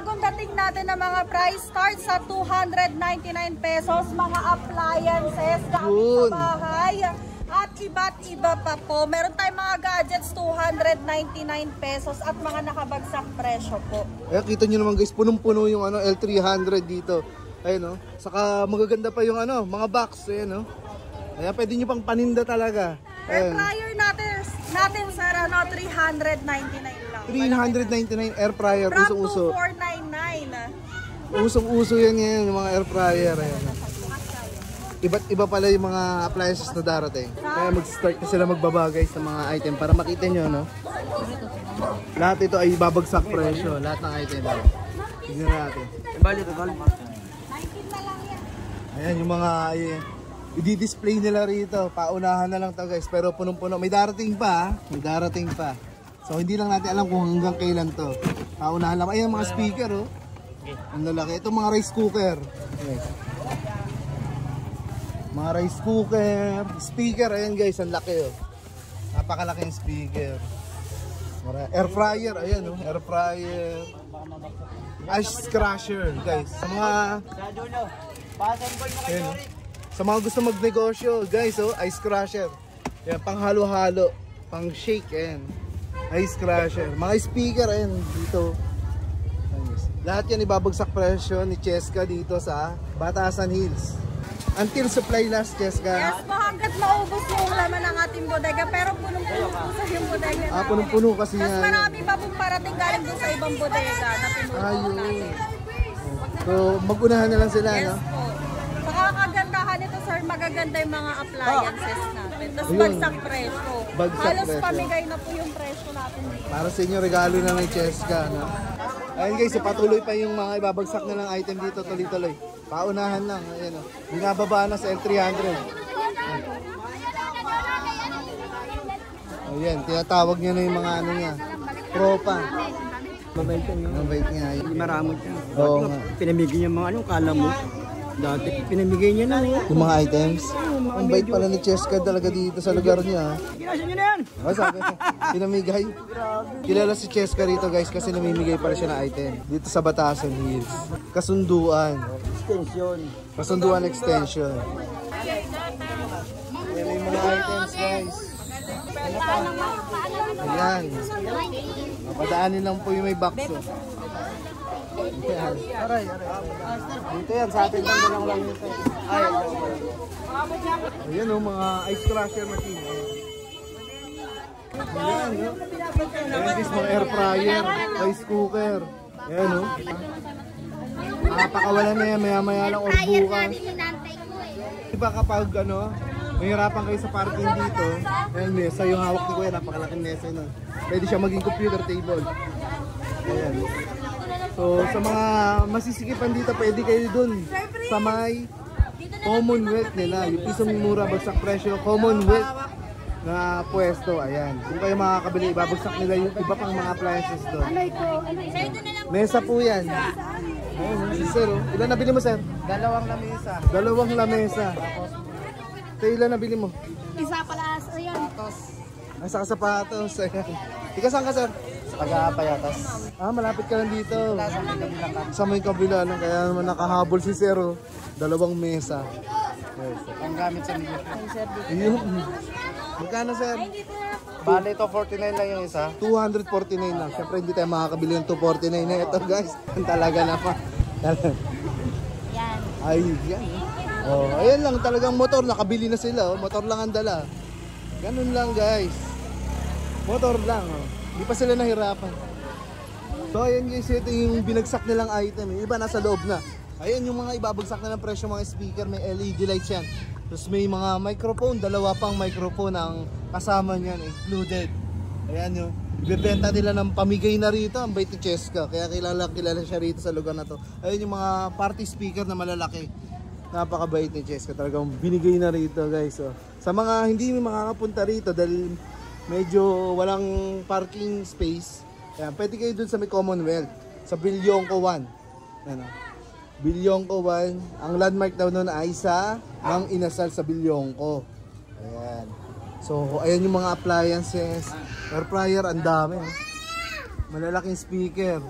bagong dating natin na mga price start sa 299 pesos. Mga appliances gamit sa bahay. At iba't iba pa po. Meron tayong mga gadgets 299 pesos at mga nakabagsak presyo po. Ayan, kita nyo naman guys, punong-puno yung L300 dito. Ayun, saka magaganda pa yung mga box. Ayan, Ayan, pwede nyo pang paninda talaga. Air fryer natin sir, 399 lang. 399 air fryer, usong-uso. From 499. Usong-uso yan ngayon, yung mga air fryer. Ayan. Iba't iba pala yung mga appliances na darating. Kaya mag-start na sila magbaba guys ng mga item para makita nyo, no? Lahat ito ay babagsak presyo, lahat ng item. Tignan natin. Ayan yung mga i-display nila rito. Paunahan na lang to guys, pero punong-puno. May darating pa, may darating pa. So hindi lang natin alam kung hanggang kailan to. Paunahan lang. Ayan mga speaker, oh. Ang lalaki. Ito mga rice cooker. Okay. Mga rice cooker, speaker, ayan guys, ang laki, oh. Napakalaking speaker. Air fryer, ayan, air fryer. Ice crusher, guys. Sa mga ayan, sa mga gusto magnegosyo, guys, ice crusher. Yan, pang halo-halo, pang shake, ayan. Ice crusher. Mga speaker, ayan, dito. Lahat yan ibabagsak presyo ni Cheska dito sa Batasan Hills. Until supply last, Cheska. Yes po, hanggat maubos yung laman ng ating bodega. Pero punong-puno po sa yung bodega namin. Punong-puno kasi yan. Tapos marami pa pong parating galing doon sa ibang bodega na pinuno natin. So, mag-unahan na lang sila, yes, no? Po. Saka kagandahan nito, sir, magaganda yung mga appliances natin. Tapos bagsak presyo. Halos pamigay na po yung presyo natin dito. Para sa inyo, regalo na ng Cheska, no? Ayun guys, patuloy pa yung mga ibabagsak na lang item dito, tuloy-tuloy. Paunahan lang, ayan, binababa na sa L300. Ayan, tinatawag niya na yung mga niya, tropa. Mabait niya. Maramot niya. Oo nga. Pinamigay niya mga kala mo. Dati pinamigay niya na. Yung mga items. Ang bait pala ni Cheska talaga dito sa lugar niya. Ginasya niya na yan. Sabi, pinamigay. Kilala si Cheska rito guys kasi namimigay pala siya ng item. Dito sa Batasan Hills. Kasunduan. Extension. Kasunduan extension. Yan yung mga items guys. Ayan. Mapadaanin lang po yung may box. Ayan. Aray. Dito yan, sa atin lang lang yun. Ayan mga ice crusher machine. Ayan guys, mga air fryer, rice cooker. Ayan nakapakawalan na yan, maya-maya lang or bukas. Diba kapag mahirapan kayo sa parking dito, ayan, mesa yung hawak ni Kuya, napakalaking mesa yun. Pwede siya maging computer table. Ayan. So sa mga masisikipan dito, pwede kayo dun sa may Commonwealth nila, yung pisong mura, bagsak presyo, Commonwealth na pwesto. Ayan, kung kayo makakabili, ibabagsak nila yung iba pang mga appliances doon. Mesa po yan. Ayan, si sir, ilan nabili mo sir? Dalawang lamesa. Dalawang lamesa. Ito ilan nabili mo? Isa pala, ayan. Nasa kasapatos. Ayan. Ika saan ka sir? Sa Tagapayatas. Malapit ka lang dito. Sa may kabila lang, kaya naman nakahabol si sir. Dalawang mesa. Yes. Ang gamit sa negosyo. Ayun. Magkano sir? Bale ito 49 lang yung isa. 249 lang. Siyempre hindi tayo makakabili ng 249 na ito guys. Talaga naman. Yan. Ay, yan. Ayan lang talagang motor. Nakabili na sila. Motor lang ang dala. Ganun lang guys. Motor lang. Hindi pa sila nahirapan. So ayan guys, ito yung binagsak nilang item. Yung iba nasa loob na. Ayan yung mga ibabagsak na ng presyo mga speaker. May LED lights yan. Tapos may mga microphone, dalawa pang microphone ang kasama niyan, included. Ayan yun. Ibebenta nila ng pamigay na rito, ang bait ni Cheska. Kaya kilala siya rito sa lugar na to. Ayan yung mga party speaker na malalaki. Napakabait ni Cheska. Talagang binigay na rito guys. Sa mga hindi makakapunta rito dahil medyo walang parking space, ayan, pwede kayo dun sa may Commonwealth. Sa Bilyongko 1. Ano? Bilyongko 1, ang landmark daw nun ay sa Mang Inasal sa Bilyongko. Ayan. So, ayan yung mga appliances. Air fryer, ang dami. Malalaking speaker.